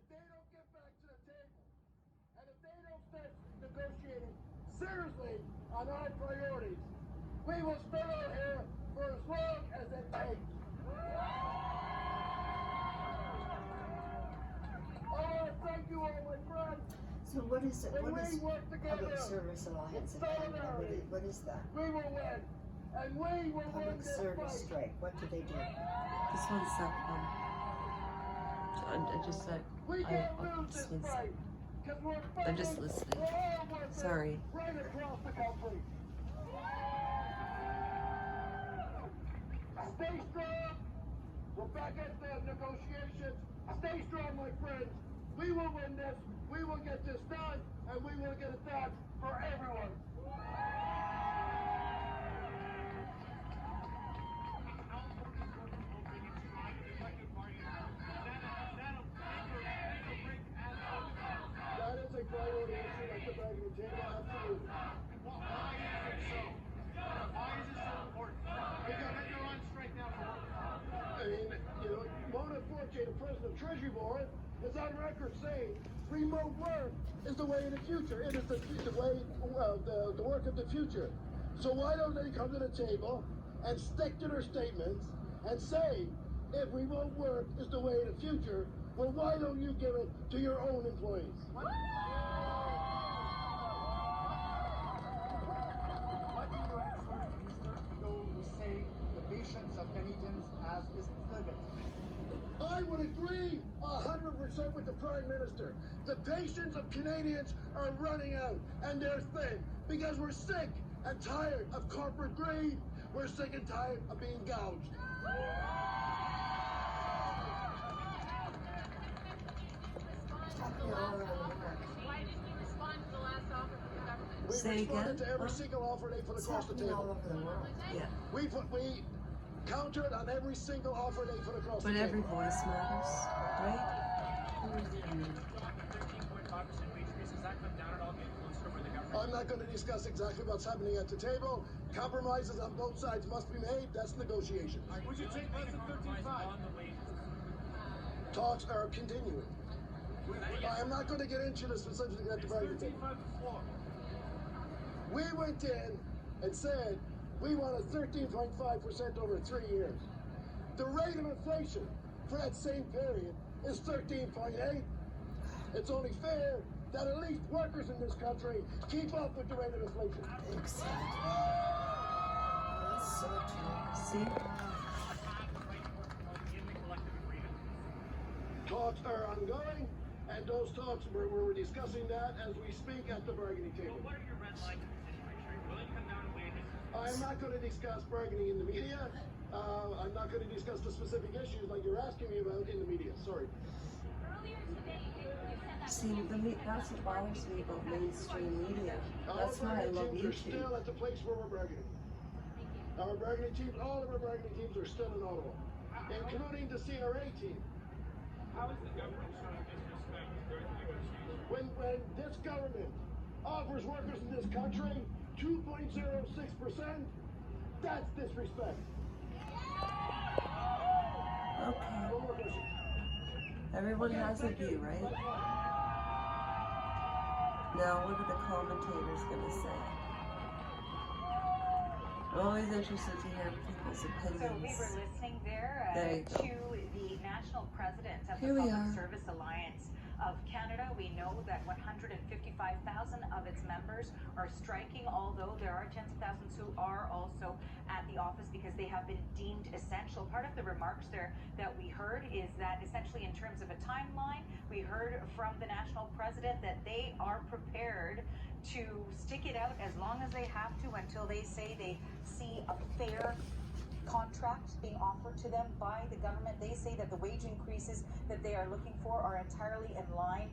they don't get back to the table, and if they don't start negotiating seriously on our priorities, we will stay out here for as long as it takes. I want to thank you all, my friends. So what is it? What is Public Service Alliance in Canada? What is that? We will win. And we will win Public this Service fight. Strike. What do they do? This one's up. I just said. We can't lose This this one's. fight. Because we're I'm just fighting listening. for all workers Sorry. right across the country. Stay strong. We're back at the negotiations. Stay strong, my friends. We will win this. We will get this done, and we will get it done for everyone. That is a priority issue at the bargaining table, absolutely. Why is it so? Why is it so important? You're on strike now for what? I mean, you know, Mona Forte, the president of the Treasury Board, is on record saying remote work is the way of the future. It is the way, the work of the future. So why don't they come to the table and stick to their statements and say, if remote work is the way of the future, well, why don't you give it to your own employees? What do you answer to Mr. Those who say the patience of Canadians is limited? I would agree 100% with the Prime Minister. The patience of Canadians are running out, and they're thin, because we're sick and tired of corporate greed. We're sick and tired of being gouged. Why didn't you respond to the last offer from the government? We Say responded again? to every single offer they put It's across the happening all table. over the world. Yeah. We countered on every single offer they put across the But table. every voice matters, right? 13.5% wage increase, does that come down at all, get closer to where the government? I'm not going to discuss exactly what's happening at the table. Compromises on both sides must be made. That's negotiation. Would you take less than 13.5? On the wages. Talks are continuing. I am not going to get into the specifics at the bargaining table. 13.5 the floor. We went in and said we wanted 13.5% over 3 years. The rate of inflation for that same period is 13.8. It's only fair that at least workers in this country keep up with the rate of inflation. Exactly. That's so true. See? Talks are ongoing, and those talks, we're discussing that as we speak at the bargaining table. What are your red lines in the situation? Are you willing to come down to wages? I'm not going to discuss bargaining in the media. I'm not going to discuss the specific issues like you're asking me about in the media. Sorry. Earlier today, you said that. See, that's what bothers me about mainstream media. That's why I love Our bargaining teams are YouTube. still at the place where we're bargaining. Our bargaining teams, all of our bargaining teams are still in Ottawa, including the CRA team. How is the government showing disrespect during the negotiations? When this government offers workers in this country 2.06%, that's disrespect. Okay. No more questions. Everyone has a view, right? Now, what are the commentators going to say? I'm always interested to hear people's opinions. So we were listening there, There you go. to the national president of Here the we Public are. Service Alliance of Canada. We know that 155,000 of its members are striking, although there are tens of thousands who are also at the office because they have been deemed essential. Part of the remarks there that we heard is that essentially in terms of a timeline, we heard from the national president that they are prepared to stick it out as long as they have to until they say they see a fair contract being offered to them by the government. They say that the wage increases that they are looking for are entirely in line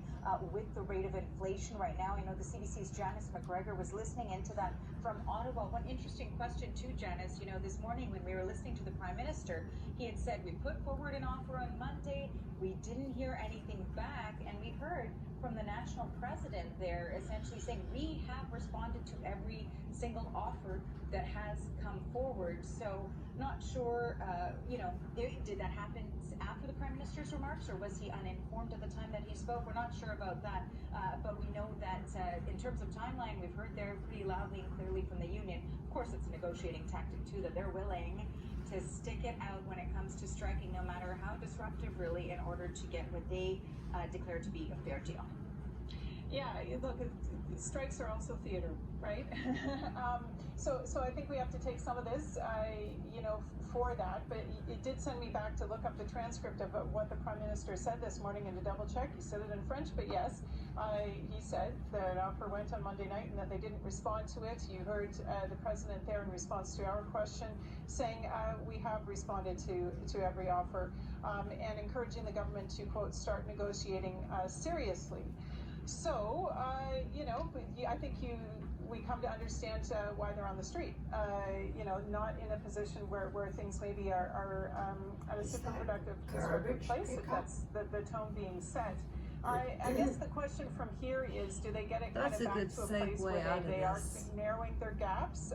with the rate of inflation right now. I know the CBC's Janice McGregor was listening into that from Ottawa. One interesting question too, Janice, you know, this morning when we were listening to the Prime Minister, he had said, we put forward an offer on Monday, we didn't hear anything back, and we heard from the national president there essentially saying, we have responded to every single offer that has come forward. So not sure, did that happen after the Prime Minister's remarks, or was he uninformed at the time that he spoke? We're not sure about that, but we know that in terms of timeline, we've heard there pretty loudly and clearly from the union. Of course, it's a negotiating tactic too, that they're willing to stick it out when it comes to striking, no matter how disruptive, really, in order to get what they declare to be a fair deal. Yeah, look, strikes are also theater, right? So I think we have to take some of this, for that. But it did send me back to look up the transcript of what the Prime Minister said this morning and to double check. He said it in French, but yes, he said that offer went on Monday night and that they didn't respond to it. You heard the President there in response to our question saying we have responded to every offer and encouraging the government to, quote, start negotiating seriously. So, I think we come to understand why they're on the street. Not in a position where things maybe are at a super productive, constructive place, if that's the tone being set. I guess the question from here is, do they get it kind of back to a place where they are narrowing their gaps?